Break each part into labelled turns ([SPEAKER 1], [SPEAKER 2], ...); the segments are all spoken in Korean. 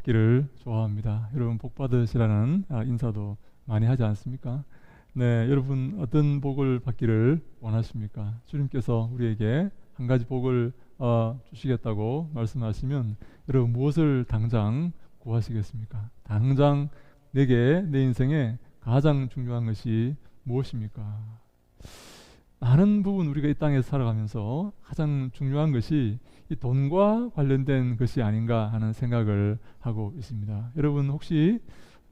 [SPEAKER 1] 받기를 좋아합니다. 여러분 복 받으시라는 인사도 많이 하지 않습니까? 네, 여러분 어떤 복을 받기를 원하십니까? 주님께서 우리에게 한 가지 복을 주시겠다고 말씀하시면 여러분 무엇을 당장 구하시겠습니까? 당장 내게 내 인생에 가장 중요한 것이 무엇입니까? 많은 부분 우리가 이 땅에서 살아가면서 가장 중요한 것이 이 돈과 관련된 것이 아닌가 하는 생각을 하고 있습니다. 여러분 혹시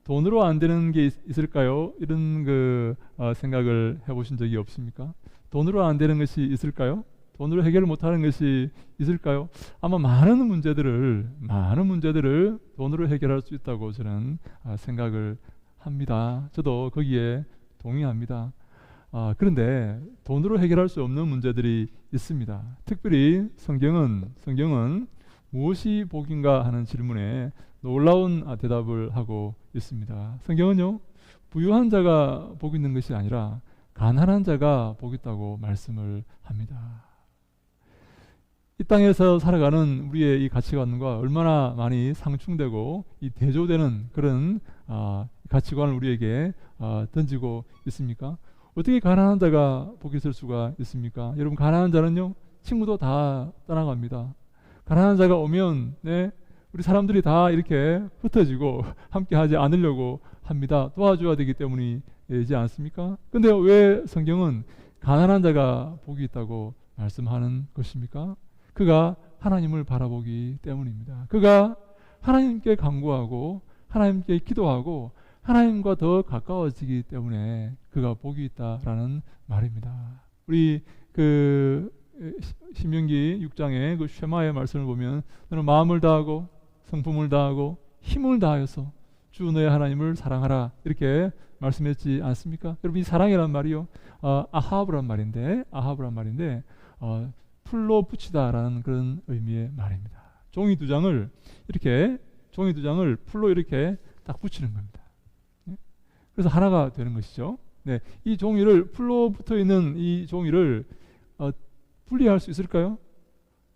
[SPEAKER 1] 돈으로 안 되는 게 있을까요? 이런 생각을 해보신 적이 없습니까? 돈으로 안 되는 것이 있을까요? 돈으로 해결 못하는 것이 있을까요? 아마 많은 문제들을 돈으로 해결할 수 있다고 저는 생각을 합니다. 저도 거기에 동의합니다. 그런데 돈으로 해결할 수 없는 문제들이 있습니다. 특별히 성경은 무엇이 복인가 하는 질문에 놀라운 대답을 하고 있습니다. 성경은요, 부유한 자가 복 있는 것이 아니라 가난한 자가 복 있다고 말씀을 합니다. 이 땅에서 살아가는 우리의 이 가치관과 얼마나 많이 상충되고 이 대조되는 그런 가치관을 우리에게 던지고 있습니까? 어떻게 가난한 자가 복이 있을 수가 있습니까? 여러분 가난한 자는요 친구도 다 떠나갑니다. 가난한 자가 오면 우리 사람들이 다 이렇게 흩어지고 함께 하지 않으려고 합니다. 도와줘야 되기 때문이지 않습니까? 근데 왜 성경은 가난한 자가 복이 있다고 말씀하는 것입니까? 그가 하나님을 바라보기 때문입니다. 그가 하나님께 간구하고 하나님께 기도하고 하나님과 더 가까워지기 때문에 그가 복이 있다라는 말입니다. 우리 신명기 6장의 그 쉐마의 말씀을 보면 너는 마음을 다하고 성품을 다하고 힘을 다하여서 주 너의 하나님을 사랑하라 이렇게 말씀했지 않습니까? 여러분 이 사랑이란 말이요 아하브란 말인데 풀로 붙이다라는 그런 의미의 말입니다. 종이 두 장을 풀로 이렇게 딱 붙이는 겁니다. 그래서 하나가 되는 것이죠. 네, 이 종이를 풀로 붙어 있는 이 종이를 분리할 수 있을까요?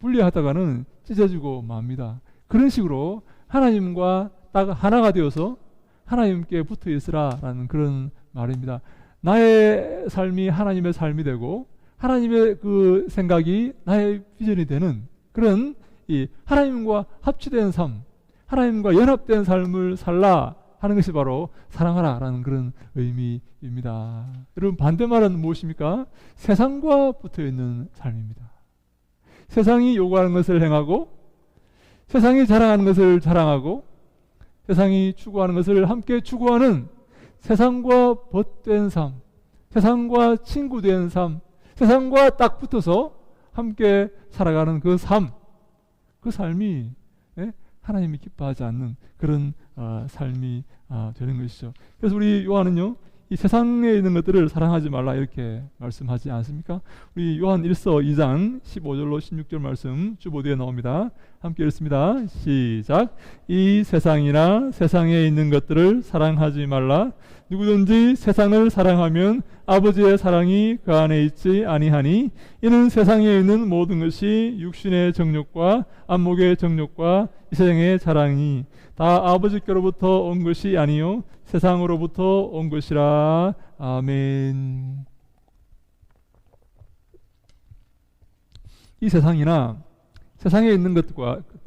[SPEAKER 1] 분리하다가는 찢어지고 맙니다. 그런 식으로 하나님과 딱 하나가 되어서 하나님께 붙어 있으라라는 그런 말입니다. 나의 삶이 하나님의 삶이 되고 하나님의 그 생각이 나의 비전이 되는 그런 이 하나님과 합치된 삶, 하나님과 연합된 삶을 살라 하는 것이 바로 사랑하라라는 그런 의미입니다. 여러분 반대말은 무엇입니까? 세상과 붙어 있는 삶입니다. 세상이 요구하는 것을 행하고 세상이 자랑하는 것을 자랑하고 세상이 추구하는 것을 함께 추구하는 세상과 벗된 삶, 세상과 친구된 삶, 세상과 딱 붙어서 함께 살아가는 그 삶이 하나님이 기뻐하지 않는 그런 삶이 되는 것이죠. 그래서 우리 요한은요 이 세상에 있는 것들을 사랑하지 말라 이렇게 말씀하지 않습니까? 우리 요한 1서 2장 15절로 16절 말씀 주보드에 나옵니다. 함께 읽습니다. 시작. 이 세상이나 세상에 있는 것들을 사랑하지 말라. 누구든지 세상을 사랑하면 아버지의 사랑이 그 안에 있지 아니하니 이는 세상에 있는 모든 것이 육신의 정욕과 안목의 정욕과 이 세상의 자랑이 다 아버지께로부터 온 것이 아니요 세상으로부터 온 것이라. 아멘. 이 세상이나 세상에 있는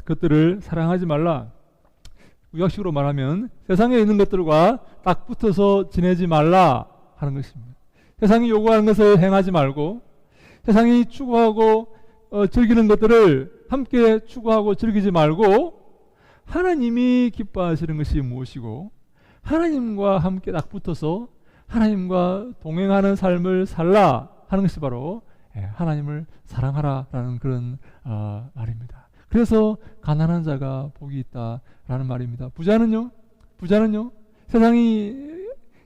[SPEAKER 1] 것들을 사랑하지 말라. 구약식으로 말하면 세상에 있는 것들과 딱 붙어서 지내지 말라 하는 것입니다. 세상이 요구하는 것을 행하지 말고 세상이 추구하고 즐기는 것들을 함께 추구하고 즐기지 말고 하나님이 기뻐하시는 것이 무엇이고 하나님과 함께 딱 붙어서 하나님과 동행하는 삶을 살라 하는 것이 바로 하나님을 사랑하라라는 그런 말입니다. 그래서 가난한 자가 복이 있다라는 말입니다. 부자는요 세상이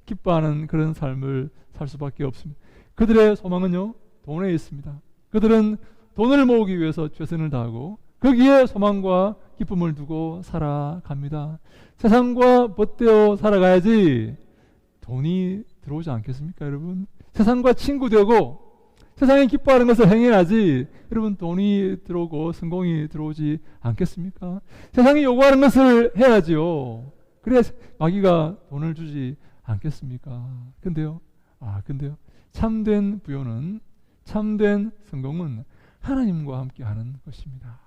[SPEAKER 1] 기뻐하는 그런 삶을 살 수밖에 없습니다. 그들의 소망은요 돈에 있습니다. 그들은 돈을 모으기 위해서 최선을 다하고 거기에 소망과 기쁨을 두고 살아갑니다. 세상과 벗되어 살아가야지 돈이 들어오지 않겠습니까, 여러분? 세상과 친구 되고 세상이 기뻐하는 것을 행해야지 여러분 돈이 들어오고 성공이 들어오지 않겠습니까? 세상이 요구하는 것을 해야지요. 그래야 마귀가 돈을 주지 않겠습니까? 근데요, 참된 부요는, 참된 성공은 하나님과 함께하는 것입니다.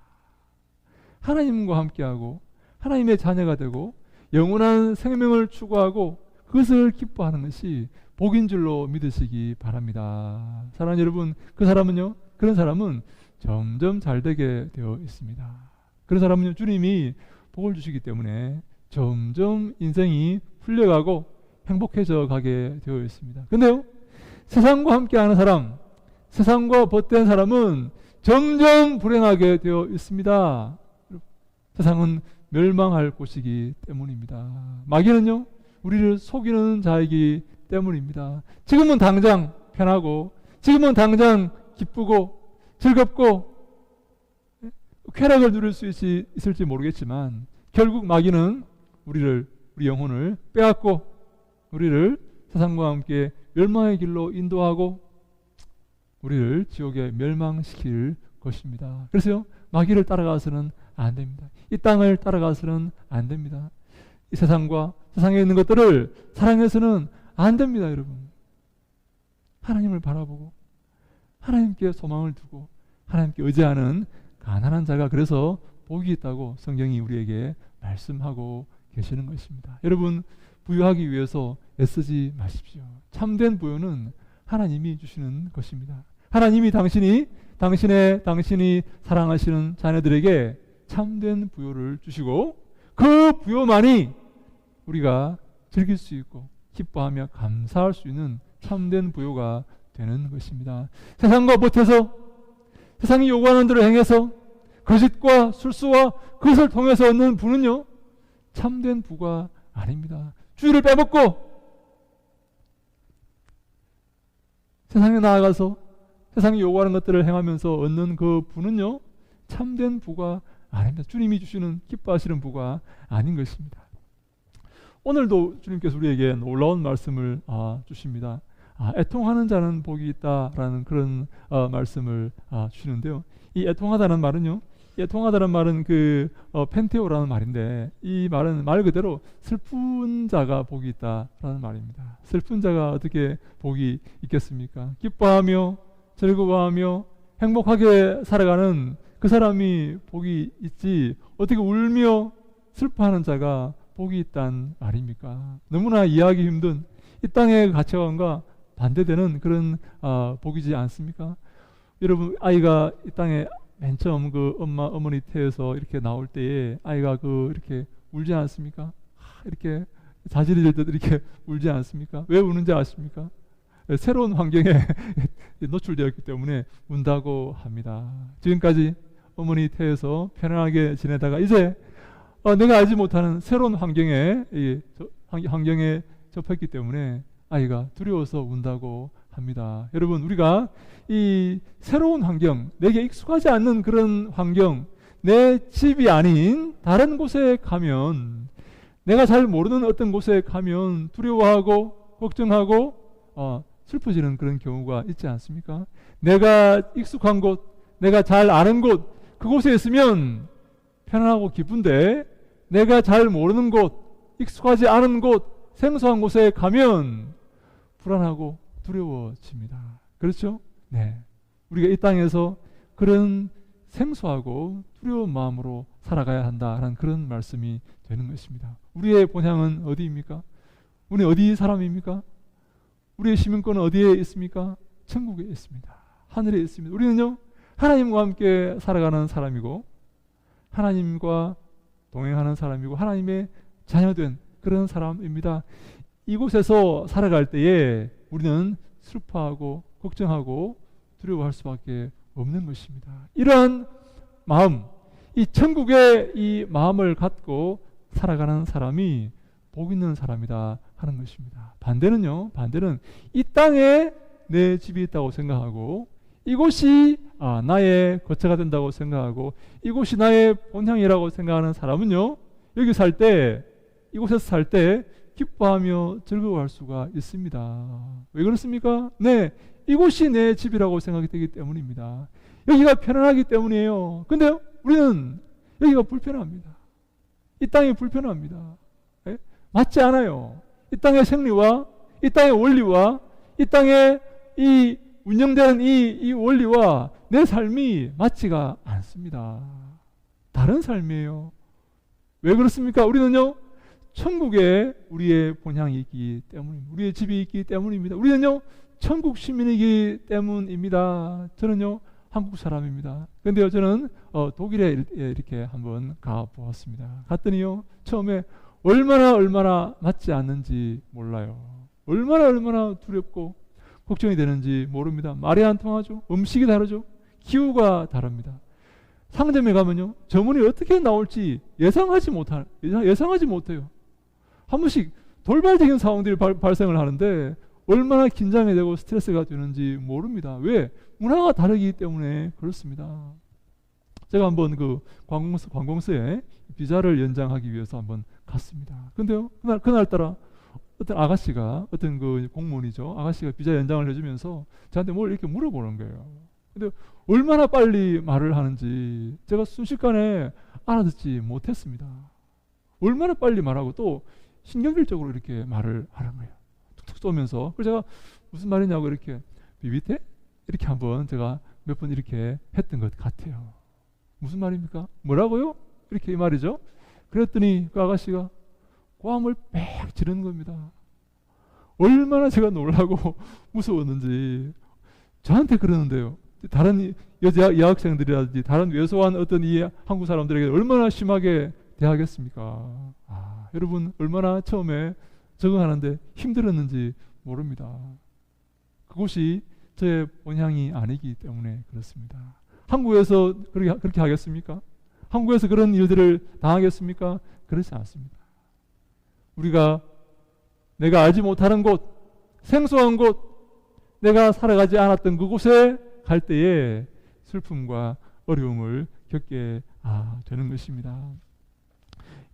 [SPEAKER 1] 하나님과 함께하고 하나님의 자녀가 되고 영원한 생명을 추구하고 그것을 기뻐하는 것이 복인 줄로 믿으시기 바랍니다. 사랑하는 여러분, 그런 사람은 점점 잘 되게 되어 있습니다. 그런 사람은요, 주님이 복을 주시기 때문에 점점 인생이 풀려가고 행복해져 가게 되어 있습니다. 근데요, 세상과 함께하는 사람, 세상과 벗된 사람은 점점 불행하게 되어 있습니다. 세상은 멸망할 곳이기 때문입니다. 마귀는요, 우리를 속이는 자이기 때문입니다. 지금은 당장 편하고, 지금은 당장 기쁘고 즐겁고 쾌락을 누릴 수 있을지 모르겠지만 결국 마귀는 우리 영혼을 빼앗고 우리를 세상과 함께 멸망의 길로 인도하고 우리를 지옥에 멸망시킬 것입니다. 그래서요, 마귀를 따라가서는 안 됩니다. 이 땅을 따라가서는 안 됩니다. 이 세상과 세상에 있는 것들을 사랑해서는 안 됩니다, 여러분. 하나님을 바라보고 하나님께 소망을 두고 하나님께 의지하는 가난한 자가 그래서 복이 있다고 성경이 우리에게 말씀하고 계시는 것입니다. 여러분, 부유하기 위해서 애쓰지 마십시오. 참된 부유는 하나님이 주시는 것입니다. 하나님이 당신이 사랑하시는 자녀들에게 참된 부요를 주시고 그 부요만이 우리가 즐길 수 있고 기뻐하며 감사할 수 있는 참된 부요가 되는 것입니다. 세상과 보태서 세상이 요구하는 대로 행해서 거짓과 술수와 그것을 통해서 얻는 부는요, 참된 부가 아닙니다. 주의를 빼먹고 세상에 나아가서 세상이 요구하는 것들을 행하면서 얻는 그 부는요, 참된 부가 아닙니다. 주님이 주시는 기뻐하시는 부가 아닌 것입니다. 오늘도 주님께서 우리에게 놀라운 말씀을 주십니다. 애통하는 자는 복이 있다라는 그런 말씀을 주시는데요. 이 애통하다는 말은요, 애통하다는 말은 펜테오라는 말인데 이 말은 말 그대로 슬픈 자가 복이 있다라는 말입니다. 슬픈 자가 어떻게 복이 있겠습니까? 기뻐하며 즐거워하며 행복하게 살아가는 그 사람이 복이 있지 어떻게 울며 슬퍼하는 자가 복이 있단 말입니까? 너무나 이해하기 힘든 이 땅의 가치관과 반대되는 그런 복이지 않습니까? 여러분, 아이가 이 땅에 맨 처음 어머니 태에서 이렇게 나올 때에 아이가 이렇게 울지 않습니까? 이렇게 자질이 될 때 이렇게 울지 않습니까? 왜 우는지 아십니까? 새로운 환경에 노출되었기 때문에 운다고 합니다. 지금까지 어머니 태에서 편안하게 지내다가 이제 내가 알지 못하는 새로운 환경에 접했기 때문에 아이가 두려워서 운다고 합니다. 여러분, 우리가 이 새로운 환경, 내게 익숙하지 않는 그런 환경, 내 집이 아닌 다른 곳에 가면, 내가 잘 모르는 어떤 곳에 가면 두려워하고 걱정하고 슬퍼지는 그런 경우가 있지 않습니까? 내가 익숙한 곳, 내가 잘 아는 곳, 그곳에 있으면 편안하고 기쁜데 내가 잘 모르는 곳, 익숙하지 않은 곳, 생소한 곳에 가면 불안하고 두려워집니다. 그렇죠? 네. 우리가 이 땅에서 그런 생소하고 두려운 마음으로 살아가야 한다는 그런 말씀이 되는 것입니다. 우리의 본향은 어디입니까? 우리는 어디 사람입니까? 우리의 시민권은 어디에 있습니까? 천국에 있습니다. 하늘에 있습니다. 우리는요, 하나님과 함께 살아가는 사람이고 하나님과 동행하는 사람이고 하나님의 자녀된 그런 사람입니다. 이곳에서 살아갈 때에 우리는 슬퍼하고 걱정하고 두려워할 수밖에 없는 것입니다. 이러한 마음, 이 천국의 이 마음을 갖고 살아가는 사람이 복 있는 사람이다 하는 것입니다. 반대는 이 땅에 내 집이 있다고 생각하고 이곳이 나의 거처가 된다고 생각하고 이곳이 나의 본향이라고 생각하는 사람은요, 여기 이곳에서 살 때 기뻐하며 즐거워할 수가 있습니다. 왜 그렇습니까? 네, 이곳이 내 집이라고 생각이 되기 때문입니다. 여기가 편안하기 때문이에요. 근데 우리는 여기가 불편합니다. 이 땅이 불편합니다. 예? 맞지 않아요. 이 땅의 생리와 이 땅의 원리와 이 땅의 이 운영되는 이 원리와 내 삶이 맞지가 않습니다. 다른 삶이에요. 왜 그렇습니까? 우리는요, 천국에 우리의 본향이 있기 때문입니다. 우리의 집이 있기 때문입니다. 우리는요, 천국 시민이기 때문입니다. 저는요, 한국 사람입니다. 근데요, 저는 독일에 이렇게 한번 가보았습니다. 갔더니요, 처음에 얼마나 맞지 않는지 몰라요. 얼마나 두렵고 걱정이 되는지 모릅니다. 말이 안 통하죠. 음식이 다르죠. 기후가 다릅니다. 상점에 가면요, 저문이 어떻게 나올지 예상하지 못해요. 한 번씩 돌발적인 상황들이 발생을 하는데 얼마나 긴장이 되고 스트레스가 되는지 모릅니다. 왜? 문화가 다르기 때문에 그렇습니다. 제가 한번 그 관공서에 비자를 연장하기 위해서 한번 갔습니다. 근데요, 그날따라 어떤 아가씨가, 어떤 그 공무원이죠, 아가씨가 비자 연장을 해주면서 저한테 뭘 이렇게 물어보는 거예요. 근데 얼마나 빨리 말을 하는지 제가 순식간에 알아듣지 못했습니다. 얼마나 빨리 말하고 또 신경질적으로 이렇게 말을 하는 거예요. 툭툭 쏘면서. 그래서 제가 무슨 말이냐고 이렇게 비비테? 이렇게 한번 제가 몇 번 이렇게 했던 것 같아요. 무슨 말입니까? 뭐라고요? 이렇게 이 말이죠. 그랬더니 그 아가씨가 고함을 빽 지르는 겁니다. 얼마나 제가 놀라고 무서웠는지. 저한테 그러는데요. 다른 여자 여학생들이라든지 다른 왜소한 어떤 이 한국 사람들에게 얼마나 심하게 대하겠습니까? 여러분 얼마나 처음에 적응하는데 힘들었는지 모릅니다. 그곳이 제 본향이 아니기 때문에 그렇습니다. 한국에서 그렇게 하겠습니까? 한국에서 그런 일들을 당하겠습니까? 그렇지 않습니다. 우리가 내가 알지 못하는 곳, 생소한 곳, 내가 살아가지 않았던 그곳에 갈 때에 슬픔과 어려움을 겪게 되는 것입니다.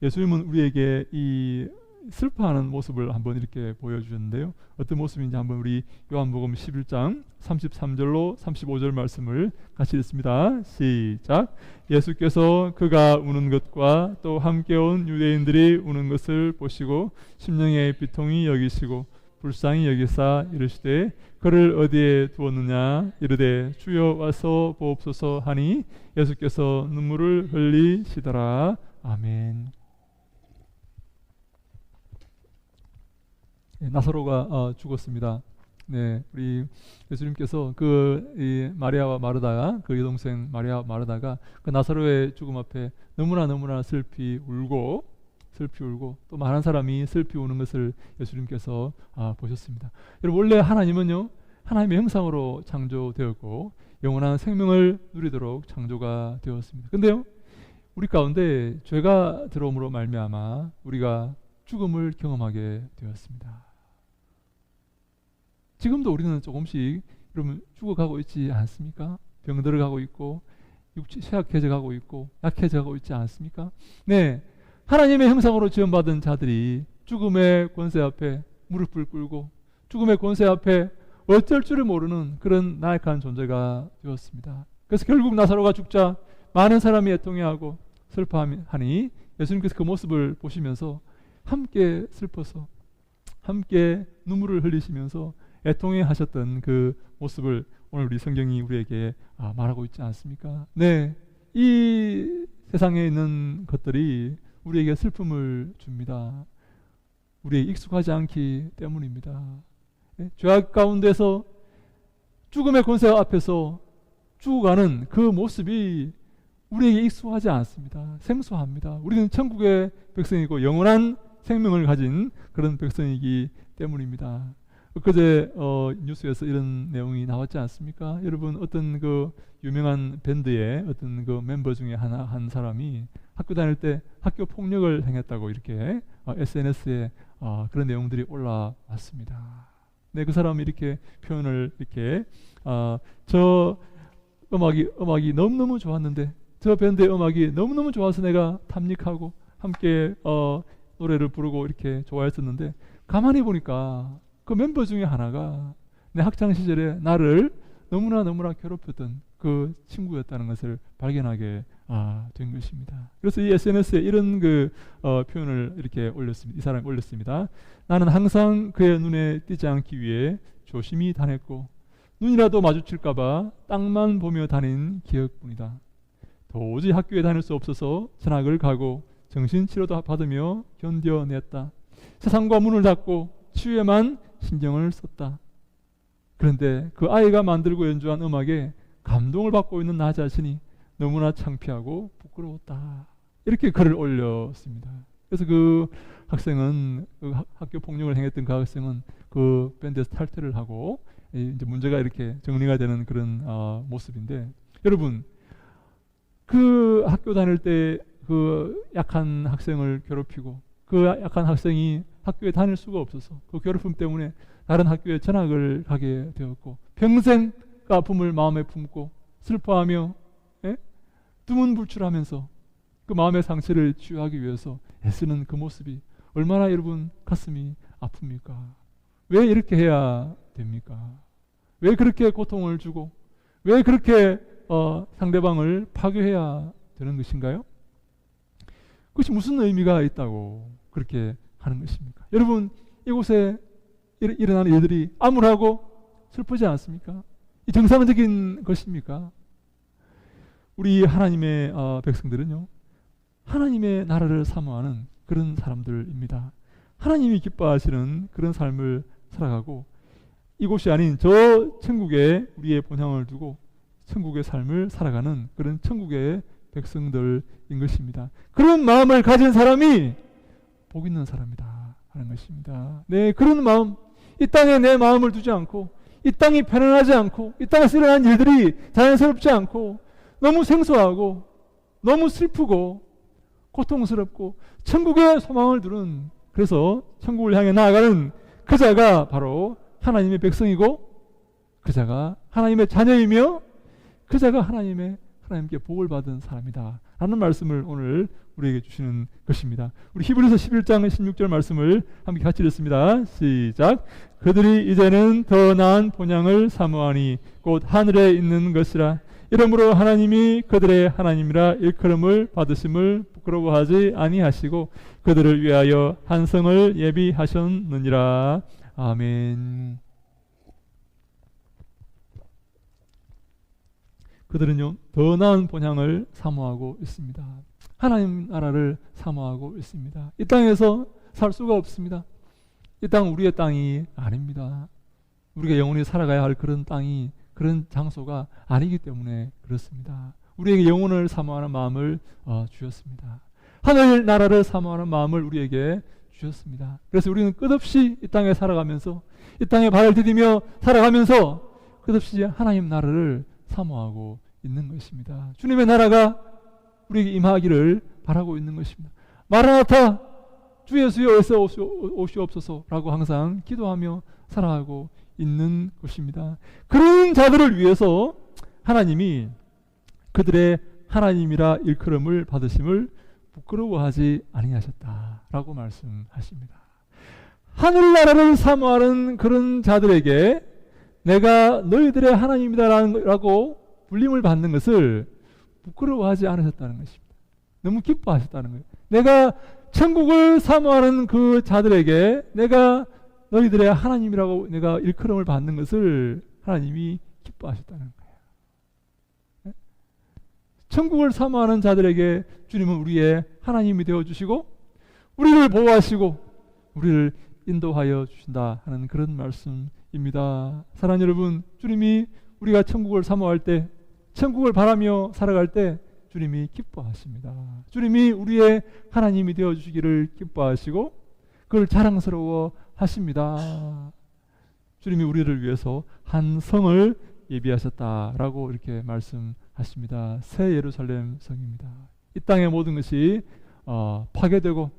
[SPEAKER 1] 예수님은 우리에게 이 슬퍼하는 모습을 한번 이렇게 보여주셨는데요. 어떤 모습인지 한번 우리 요한복음 11장 33절로 35절 말씀을 같이 읽습니다. 시작. 예수께서 그가 우는 것과 또 함께 온 유대인들이 우는 것을 보시고 심령의 비통히 여기시고 불쌍히 여기사 이르시되 그를 어디에 두었느냐 이르되 주여 와서 보옵소서 하니 예수께서 눈물을 흘리시더라. 아멘. 나사로가 죽었습니다. 네, 우리 예수님께서 이 마리아와 마르다가, 그 여동생 마리아와 마르다가 그 나사로의 죽음 앞에 너무나 슬피 울고 또 많은 사람이 슬피 우는 것을 예수님께서 보셨습니다. 여러분, 원래 하나님은요, 하나님의 형상으로 창조되었고 영원한 생명을 누리도록 창조가 되었습니다. 근데요, 우리 가운데 죄가 들어옴으로 말미암아 우리가 죽음을 경험하게 되었습니다. 지금도 우리는 조금씩 여러분 죽어가고 있지 않습니까? 병들어가고 있고 육체 쇠약해져가고 있고 약해져가고 있지 않습니까? 네, 하나님의 형상으로 지원받은 자들이 죽음의 권세 앞에 무릎을 꿇고 죽음의 권세 앞에 어쩔 줄을 모르는 그런 나약한 존재가 되었습니다. 그래서 결국 나사로가 죽자 많은 사람이 애통해하고 슬퍼하니 예수님께서 그 모습을 보시면서 함께 슬퍼서 함께 눈물을 흘리시면서 애통해 하셨던 그 모습을 오늘 우리 성경이 우리에게 말하고 있지 않습니까? 네, 이 세상에 있는 것들이 우리에게 슬픔을 줍니다. 우리에게 익숙하지 않기 때문입니다. 죄악 가운데서 죽음의 권세 앞에서 죽어가는 그 모습이 우리에게 익숙하지 않습니다. 생소합니다. 우리는 천국의 백성이고 영원한 생명을 가진 그런 백성이기 때문입니다. 그제 뉴스에서 이런 내용이 나왔지 않습니까? 여러분, 어떤 그 유명한 밴드의 어떤 그 멤버 중에 한 사람이 학교 다닐 때 학교 폭력을 행했다고 이렇게 SNS에 그런 내용들이 올라왔습니다. 네, 그 사람이 이렇게 표현을 이렇게 저 음악이 너무너무 좋았는데 저 밴드의 음악이 너무너무 좋아서 내가 탐닉하고 함께 노래를 부르고 이렇게 좋아했었는데 가만히 보니까 그 멤버 중에 하나가 내 학창 시절에 나를 너무나 괴롭혔던 그 친구였다는 것을 발견하게 된 것입니다. 그래서 이 SNS에 이런 표현을 이렇게 올렸습니다. 이 사람이 올렸습니다. 나는 항상 그의 눈에 띄지 않기 위해 조심히 다녔고 눈이라도 마주칠까봐 땅만 보며 다닌 기억뿐이다. 도저히 학교에 다닐 수 없어서 전학을 가고 정신치료도 받으며 견뎌냈다. 세상과 문을 닫고 치유에만 신경을 썼다. 그런데 그 아이가 만들고 연주한 음악에 감동을 받고 있는 나 자신이 너무나 창피하고 부끄러웠다. 이렇게 글을 올렸습니다. 그래서 그 학생은 학교 폭력을 행했던 그 학생은 그 밴드에서 탈퇴를 하고 이제 문제가 이렇게 정리가 되는 그런 모습인데, 여러분 그 학교 다닐 때 그 약한 학생을 괴롭히고 그 약한 학생이 학교에 다닐 수가 없어서 그 괴롭힘 때문에 다른 학교에 전학을 가게 되었고 평생 그 아픔을 마음에 품고 슬퍼하며 두문불출하면서 그 마음의 상처를 치유하기 위해서 애쓰는 그 모습이 얼마나 여러분 가슴이 아픕니까? 왜 이렇게 해야 됩니까? 왜 그렇게 고통을 주고 왜 그렇게 상대방을 파괴해야 되는 것인가요? 그것이 무슨 의미가 있다고 그렇게 하는 것입니까? 여러분 이곳에 일어나는 일들이 암울하고 슬프지 않습니까? 이 정상적인 것입니까? 우리 하나님의 백성들은요, 하나님의 나라를 사모하는 그런 사람들입니다. 하나님이 기뻐하시는 그런 삶을 살아가고 이곳이 아닌 저 천국에 우리의 본향을 두고 천국의 삶을 살아가는 그런 천국의 백성들인 것입니다. 그런 마음을 가진 사람이 복 있는 사람이다 하는 것입니다. 네, 그런 마음, 이 땅에 내 마음을 두지 않고 이 땅이 편안하지 않고 이 땅에서 일어나는 일들이 자연스럽지 않고 너무 생소하고 너무 슬프고 고통스럽고 천국의 소망을 두는, 그래서 천국을 향해 나아가는 그 자가 바로 하나님의 백성이고 그 자가 하나님의 자녀이며 그 자가 하나님께 복을 받은 사람이다 라는 말씀을 오늘 우리에게 주시는 것입니다. 우리 히브리서 11장 16절 말씀을 함께 같이 읽습니다. 시작. 그들이 이제는 더 나은 본향을 사모하니 곧 하늘에 있는 것이라. 이러므로 하나님이 그들의 하나님이라 일컬음을 받으심을 부끄러워하지 아니하시고 그들을 위하여 한 성을 예비하셨느니라. 아멘. 그들은요, 더 나은 본향을 사모하고 있습니다. 하나님 나라를 사모하고 있습니다. 이 땅에서 살 수가 없습니다. 이 땅은 우리의 땅이 아닙니다. 우리가 영원히 살아가야 할 그런 땅이, 그런 장소가 아니기 때문에 그렇습니다. 우리에게 영혼을 사모하는 마음을 주셨습니다. 하늘 나라를 사모하는 마음을 우리에게 주셨습니다. 그래서 우리는 끝없이 이 땅에 살아가면서, 이 땅에 발을 디디며 살아가면서 끝없이 하나님 나라를 사모하고 있는 것입니다. 주님의 나라가 우리에게 임하기를 바라고 있는 것입니다. 마라나타, 주 예수여 어서 오시옵소서라고 항상 기도하며 살아가고 있는 것입니다. 그런 자들을 위해서 하나님이 그들의 하나님이라 일컬음을 받으심을 부끄러워하지 아니하셨다라고 말씀하십니다. 하늘나라를 사모하는 그런 자들에게 내가 너희들의 하나님이다라고 불림을 받는 것을 부끄러워하지 않으셨다는 것입니다. 너무 기뻐하셨다는 거예요. 내가 천국을 사모하는 그 자들에게 내가 너희들의 하나님이라고 내가 일컬음을 받는 것을 하나님이 기뻐하셨다는 거예요. 천국을 사모하는 자들에게 주님은 우리의 하나님이 되어주시고 우리를 보호하시고 우리를 인도하여 주신다 하는 그런 말씀입니다. 사랑하는 여러분, 주님이 우리가 천국을 사모할 때, 천국을 바라며 살아갈 때 주님이 기뻐하십니다. 주님이 우리의 하나님이 되어주시기를 기뻐하시고 그걸 자랑스러워 하십니다. 주님이 우리를 위해서 한 성을 예비하셨다라고 이렇게 말씀하십니다. 새 예루살렘 성입니다. 이 땅의 모든 것이 파괴되고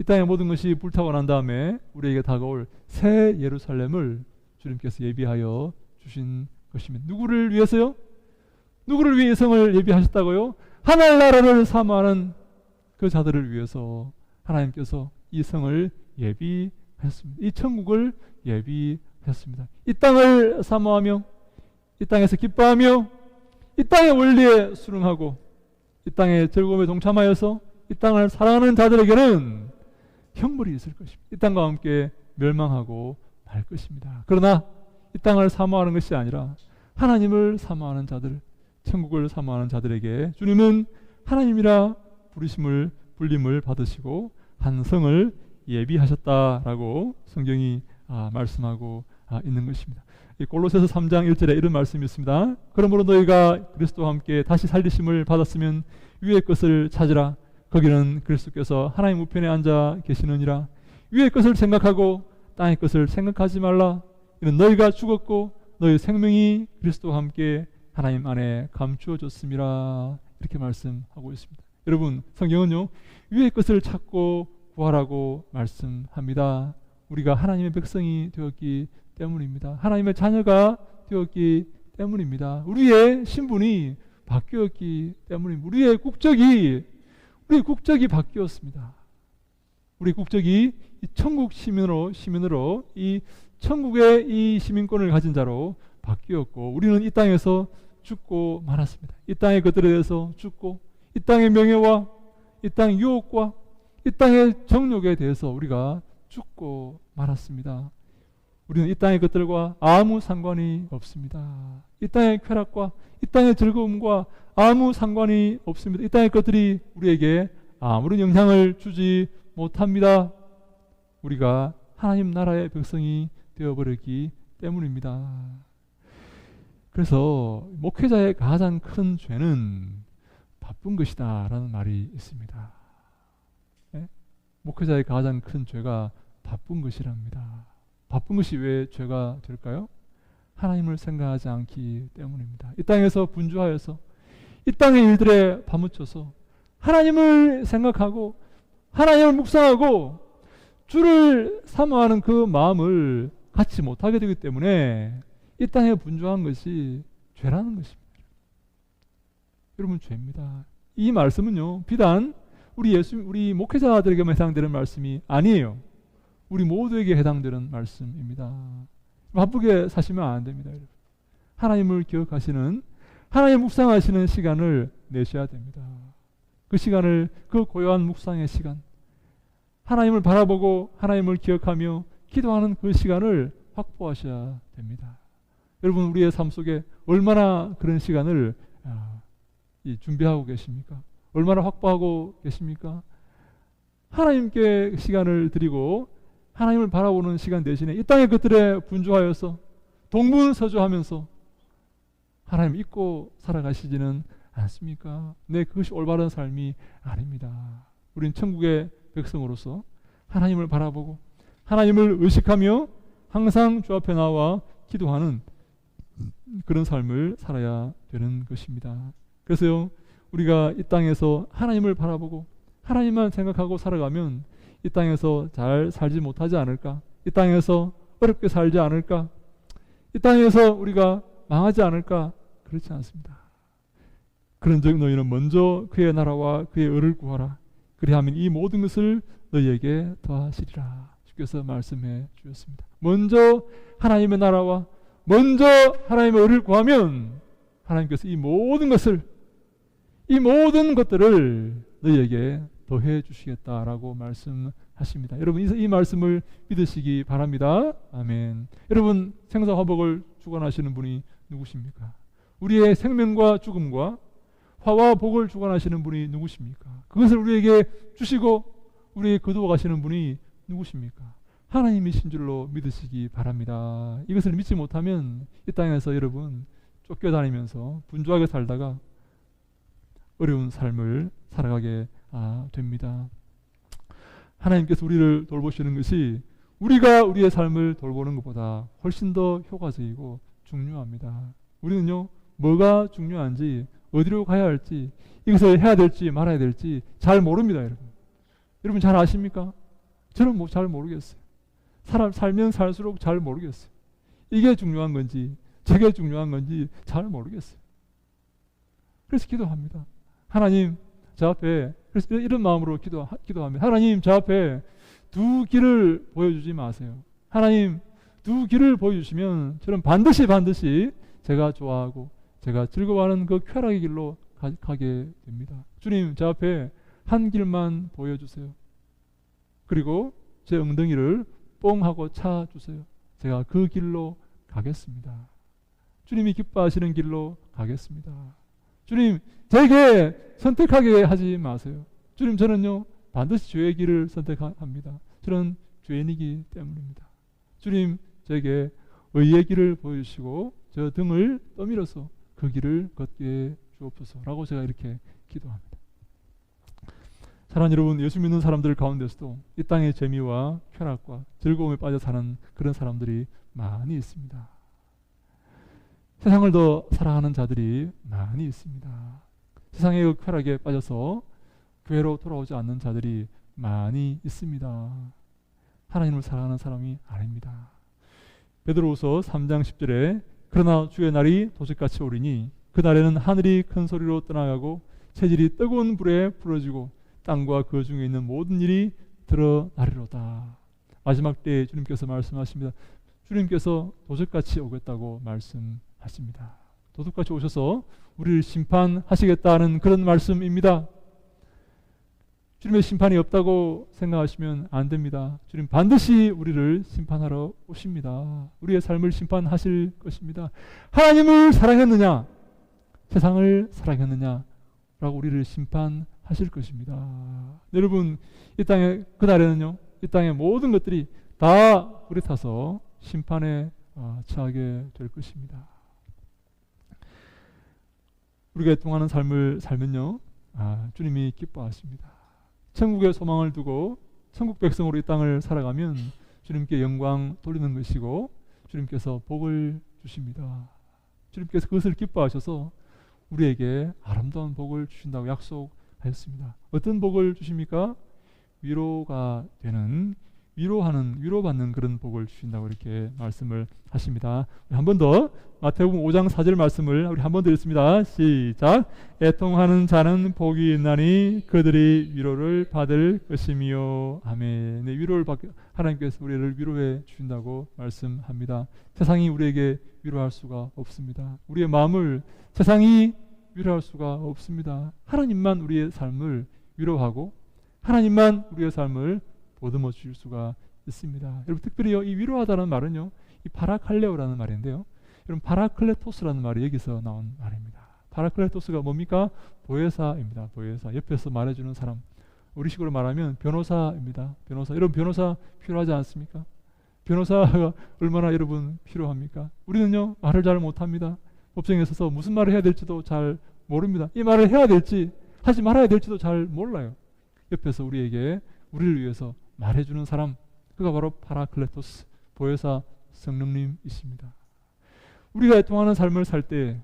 [SPEAKER 1] 이 땅의 모든 것이 불타고 난 다음에 우리에게 다가올 새 예루살렘을 주님께서 예비하여 주신 것입니다. 누구를 위해서요? 누구를 위해 이 성을 예비하셨다고요? 하늘나라를 사모하는 그 자들을 위해서 하나님께서 이 성을 예비하셨습니다. 이 천국을 하셨습니다. 이 땅을 사모하며 이 땅에서 기뻐하며 이 땅의 원리에 순응하고 이 땅의 즐거움에 동참하여서 이 땅을 사랑하는 자들에게는 형벌이 있을 것입니다. 이 땅과 함께 멸망하고 말 것입니다. 그러나 이 땅을 사모하는 것이 아니라 하나님을 사모하는 자들, 천국을 사모하는 자들에게 주님은 하나님이라 불림을 받으시고 한 성을 예비하셨다라고 성경이 말씀하고 있는 것입니다. 골로새서 3장 1절에 이런 말씀이 있습니다. 그러므로 너희가 그리스도와 함께 다시 살리심을 받았으면 위의 것을 찾으라. 거기는 그리스도께서 하나님 우편에 앉아 계시느니라. 위의 것을 생각하고 땅의 것을 생각하지 말라. 이는 너희가 죽었고 너희 생명이 그리스도와 함께 하나님 안에 감추어졌음이라. 이렇게 말씀하고 있습니다. 여러분, 성경은요 위의 것을 찾고 구하라고 말씀합니다. 우리가 하나님의 백성이 되었기 때문입니다. 하나님의 자녀가 되었기 때문입니다. 우리의 신분이 바뀌었기 때문입니다. 우리의 국적이 바뀌었습니다. 우리 국적이 천국 시민으로 이 천국의 이 시민권을 가진 자로 바뀌었고, 우리는 이 땅에서 죽고 말았습니다. 이 땅의 것들에 대해서 죽고, 이 땅의 명예와 이 땅의 유혹과 이 땅의 정욕에 대해서 우리가 죽고 말았습니다. 우리는 이 땅의 것들과 아무 상관이 없습니다. 이 땅의 쾌락과 이 땅의 즐거움과 아무 상관이 없습니다. 이 땅의 것들이 우리에게 아무런 영향을 주지 못합니다. 우리가 하나님 나라의 백성이 되어버렸기 때문입니다. 그래서 목회자의 가장 큰 죄는 바쁜 것이다 라는 말이 있습니다. 네? 목회자의 가장 큰 죄가 바쁜 것이랍니다. 바쁜 것이 왜 죄가 될까요? 하나님을 생각하지 않기 때문입니다. 이 땅에서 분주하여서 이 땅의 일들에 파묻혀서 하나님을 생각하고 하나님을 묵상하고 주를 사모하는 그 마음을 갖지 못하게 되기 때문에 이 땅에 분주한 것이 죄라는 것입니다. 여러분, 죄입니다. 이 말씀은요 비단 우리 목회자들에게만 해당되는 말씀이 아니에요. 우리 모두에게 해당되는 말씀입니다. 바쁘게 사시면 안 됩니다. 여러분. 하나님을 기억하시는, 하나님 묵상하시는 시간을 내셔야 됩니다. 그 시간을, 그 고요한 묵상의 시간, 하나님을 바라보고 하나님을 기억하며 기도하는 그 시간을 확보하셔야 됩니다. 여러분, 우리의 삶 속에 얼마나 그런 시간을 준비하고 계십니까? 얼마나 확보하고 계십니까? 하나님께 시간을 드리고 하나님을 바라보는 시간 대신에 이 땅의 것들에 분주하여서 동분서주하면서 하나님 잊고 살아가시지는 않습니까? 네, 그것이 올바른 삶이 아닙니다. 우리는 천국의 백성으로서 하나님을 바라보고 하나님을 의식하며 항상 주 앞에 나와 기도하는 그런 삶을 살아야 되는 것입니다. 그래서요, 우리가 이 땅에서 하나님을 바라보고 하나님만 생각하고 살아가면 이 땅에서 잘 살지 못하지 않을까? 이 땅에서 어렵게 살지 않을까? 이 땅에서 우리가 망하지 않을까? 그렇지 않습니다. 그런즉 너희는 먼저 그의 나라와 그의 의를 구하라. 그리하면 이 모든 것을 너희에게 더하시리라. 주께서 말씀해 주셨습니다. 먼저 하나님의 나라와 먼저 하나님의 의를 구하면 하나님께서 이 모든 것들을 너희에게 더해 주시겠다라고 말씀하십니다. 여러분, 이 말씀을 믿으시기 바랍니다. 아멘. 여러분, 생사화복을 주관하시는 분이 누구십니까? 우리의 생명과 죽음과 화와 복을 주관하시는 분이 누구십니까? 그것을 우리에게 주시고 우리에게 거두어 가시는 분이 누구십니까? 하나님이신 줄로 믿으시기 바랍니다. 이것을 믿지 못하면 이 땅에서 여러분 쫓겨다니면서 분주하게 살다가 어려운 삶을 살아가게 됩니다. 하나님께서 우리를 돌보시는 것이 우리가 우리의 삶을 돌보는 것보다 훨씬 더 효과적이고 중요합니다. 우리는요, 뭐가 중요한지, 어디로 가야 할지, 이것을 해야 될지 말아야 될지 잘 모릅니다. 여러분 잘 아십니까? 저는 잘 모르겠어요. 살면 살수록 잘 모르겠어요. 이게 중요한 건지 저게 중요한 건지 잘 모르겠어요. 그래서 기도합니다. 하나님, 저 앞에, 그래서 이런 마음으로 기도합니다. 하나님, 저 앞에 두 길을 보여주지 마세요. 하나님, 두 길을 보여주시면 저는 반드시 제가 좋아하고 제가 즐거워하는 그 쾌락의 길로 가게 됩니다. 주님, 제 앞에 한 길만 보여주세요. 그리고 제 엉덩이를 뽕 하고 차주세요. 제가 그 길로 가겠습니다. 주님이 기뻐하시는 길로 가겠습니다. 주님, 제게 선택하게 하지 마세요. 주님, 저는요 반드시 죄의 길을 선택합니다. 저는 죄인이기 때문입니다. 주님, 제게 의의 길을 보여주시고 저 등을 떠밀어서 그 길을 걷게 주옵소서라고 제가 이렇게 기도합니다. 사랑하는 여러분, 예수 믿는 사람들 가운데서도 이 땅의 재미와 쾌락과 즐거움에 빠져 사는 그런 사람들이 많이 있습니다. 세상을 더 사랑하는 자들이 많이 있습니다. 세상의 그 쾌락에 빠져서 교회로 돌아오지 않는 자들이 많이 있습니다. 하나님을 사랑하는 사람이 아닙니다. 베드로후서 3장 10절에 그러나 주의 날이 도적같이 오리니 그 날에는 하늘이 큰 소리로 떠나가고 체질이 뜨거운 불에 부러지고 땅과 그 중에 있는 모든 일이 드러나리로다. 마지막 때에 주님께서 말씀하십니다. 주님께서 도적같이 오겠다고 말씀하십니다. 도둑같이 오셔서 우리를 심판하시겠다는 그런 말씀입니다. 주님의 심판이 없다고 생각하시면 안 됩니다. 주님 반드시 우리를 심판하러 오십니다. 우리의 삶을 심판하실 것입니다. 하나님을 사랑했느냐, 세상을 사랑했느냐 라고 우리를 심판하실 것입니다. 여러분, 이 땅에 그날에는요, 이 땅의 모든 것들이 다 우리 타서 심판에 처하게 될 것입니다. 우리가 통하는 삶을 살면요, 주님이 기뻐하십니다. 천국의 소망을 두고 천국 백성으로 이 땅을 살아가면 주님께 영광 돌리는 것이고 주님께서 복을 주십니다. 주님께서 그것을 기뻐하셔서 우리에게 아름다운 복을 주신다고 약속하셨습니다. 어떤 복을 주십니까? 위로가 되는, 위로받는 그런 복을 주신다고 이렇게 말씀을 하십니다. 한 번 더 마태복음 5장 4절 말씀을 우리 한 번 더 읽습니다. 시작. 애통하는 자는 복이 있나니 그들이 위로를 받을 것이며. 아멘. 네, 위로를 하나님께서 우리를 위로해 주신다고 말씀합니다. 세상이 우리에게 위로할 수가 없습니다. 우리의 마음을 세상이 위로할 수가 없습니다. 하나님만 우리의 삶을 위로하고 하나님만 우리의 삶을 보듬어 주실 수가 있습니다. 여러분, 특별히요, 이 위로하다는 말은요, 이 파라칼레오라는 말인데요, 여러분, 파라클레토스라는 말이 여기서 나온 말입니다. 파라클레토스가 뭡니까? 보혜사입니다. 보혜사, 옆에서 말해주는 사람. 우리식으로 말하면 변호사입니다. 변호사. 여러분, 변호사 필요하지 않습니까? 변호사가 얼마나 여러분 필요합니까? 우리는요, 말을 잘 못합니다. 법정에 서서 무슨 말을 해야 될지도 잘 모릅니다. 이 말을 해야 될지 하지 말아야 될지도 잘 몰라요. 옆에서 우리에게, 우리를 위해서 말해주는 사람, 그가 바로 파라클레토스, 보혜사 성령님이십니다. 우리가 애통하는 삶을 살 때,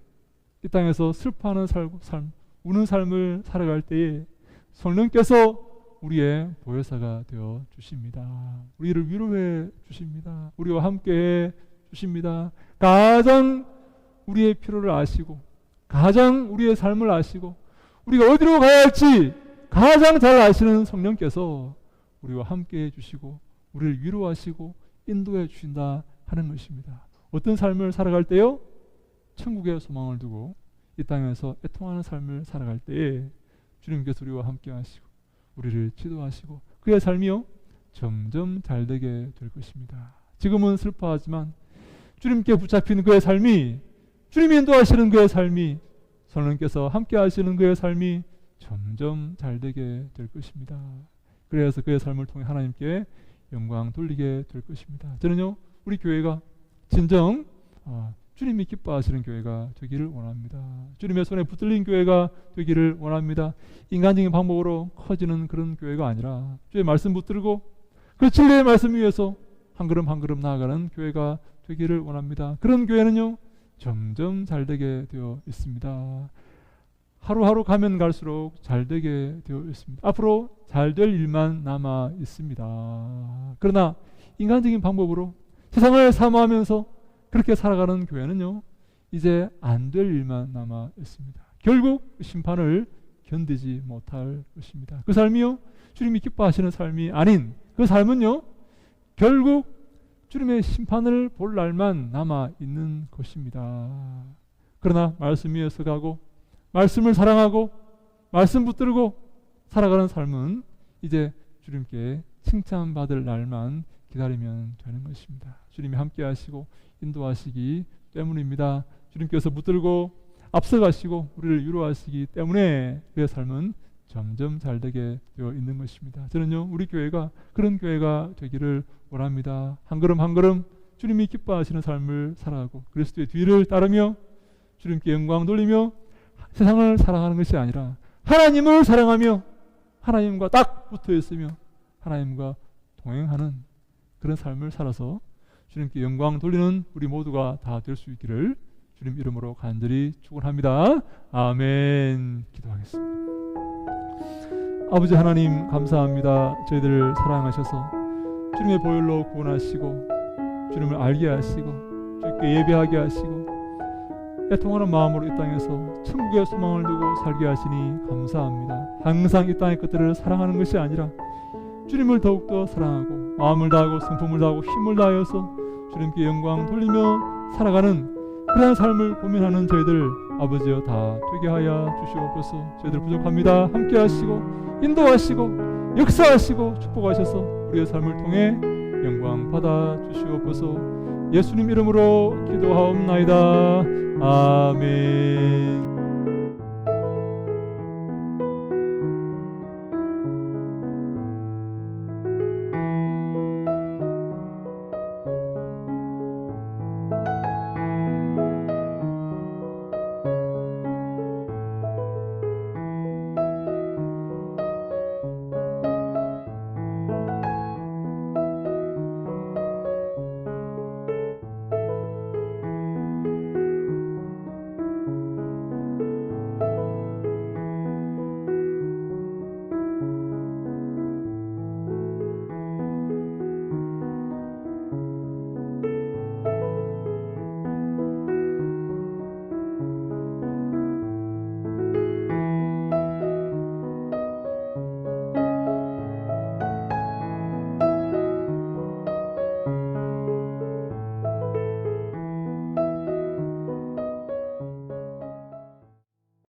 [SPEAKER 1] 이 땅에서 슬퍼하는 삶, 우는 삶을 살아갈 때에 성령께서 우리의 보혜사가 되어 주십니다. 우리를 위로해 주십니다. 우리와 함께해 주십니다. 가장 우리의 필요를 아시고, 가장 우리의 삶을 아시고, 우리가 어디로 가야 할지 가장 잘 아시는 성령께서 우리와 함께해 주시고 우리를 위로하시고 인도해 주신다 하는 것입니다. 어떤 삶을 살아갈 때요? 천국의 소망을 두고 이 땅에서 애통하는 삶을 살아갈 때에 주님께서 우리와 함께 하시고 우리를 지도하시고 그의 삶이요, 점점 잘되게 될 것입니다. 지금은 슬퍼하지만 주님께 붙잡힌 그의 삶이, 주님이 인도하시는 그의 삶이, 성령께서 함께 하시는 그의 삶이 점점 잘되게 될 것입니다. 그래서 그의 삶을 통해 하나님께 영광 돌리게 될 것입니다. 저는요, 우리 교회가 진정 주님이 기뻐하시는 교회가 되기를 원합니다. 주님의 손에 붙들린 교회가 되기를 원합니다. 인간적인 방법으로 커지는 그런 교회가 아니라 주의 말씀 붙들고 그 진리의 말씀 위에서 한 걸음 한 걸음 나아가는 교회가 되기를 원합니다. 그런 교회는요, 점점 잘되게 되어 있습니다. 하루하루 가면 갈수록 잘되게 되어 있습니다. 앞으로 잘될 일만 남아 있습니다. 그러나 인간적인 방법으로 세상을 사모하면서 그렇게 살아가는 교회는요, 이제 안 될 일만 남아 있습니다. 결국 심판을 견디지 못할 것입니다. 그 삶이요, 주님이 기뻐하시는 삶이 아닌 그 삶은요, 결국 주님의 심판을 볼 날만 남아 있는 것입니다. 그러나 말씀 위에 서가고 말씀을 사랑하고 말씀 붙들고 살아가는 삶은 이제 주님께 칭찬받을 날만 기다리면 되는 것입니다. 주님이 함께 하시고 인도하시기 때문입니다. 주님께서 붙들고 앞서가시고 우리를 위로하시기 때문에 그의 삶은 점점 잘되게 되어 있는 것입니다. 저는요, 우리 교회가 그런 교회가 되기를 원합니다. 한 걸음 한 걸음 주님이 기뻐하시는 삶을 살아가고 그리스도의 뒤를 따르며 주님께 영광 돌리며 세상을 사랑하는 것이 아니라 하나님을 사랑하며 하나님과 딱 붙어 있으며 하나님과 동행하는 그런 삶을 살아서 주님께 영광 돌리는 우리 모두가 다 될 수 있기를 주님 이름으로 간절히 축원합니다. 아멘. 기도하겠습니다. 아버지 하나님 감사합니다. 저희들을 사랑하셔서 주님의 보혈로 구원하시고 주님을 알게 하시고 주님께 예배하게 하시고 애통하는 마음으로 이 땅에서 천국의 소망을 두고 살게 하시니 감사합니다. 항상 이 땅의 것들을 사랑하는 것이 아니라 주님을 더욱더 사랑하고 마음을 다하고 성품을 다하고 힘을 다하여서 주님께 영광 돌리며 살아가는 그런 삶을 고민하는 저희들 아버지여 다 되게 하여 주시옵소서. 저희들 부족합니다. 함께 하시고 인도하시고 역사하시고 축복하셔서 우리의 삶을 통해 영광 받아 주시옵소서. 예수님 이름으로 기도하옵나이다. 아멘.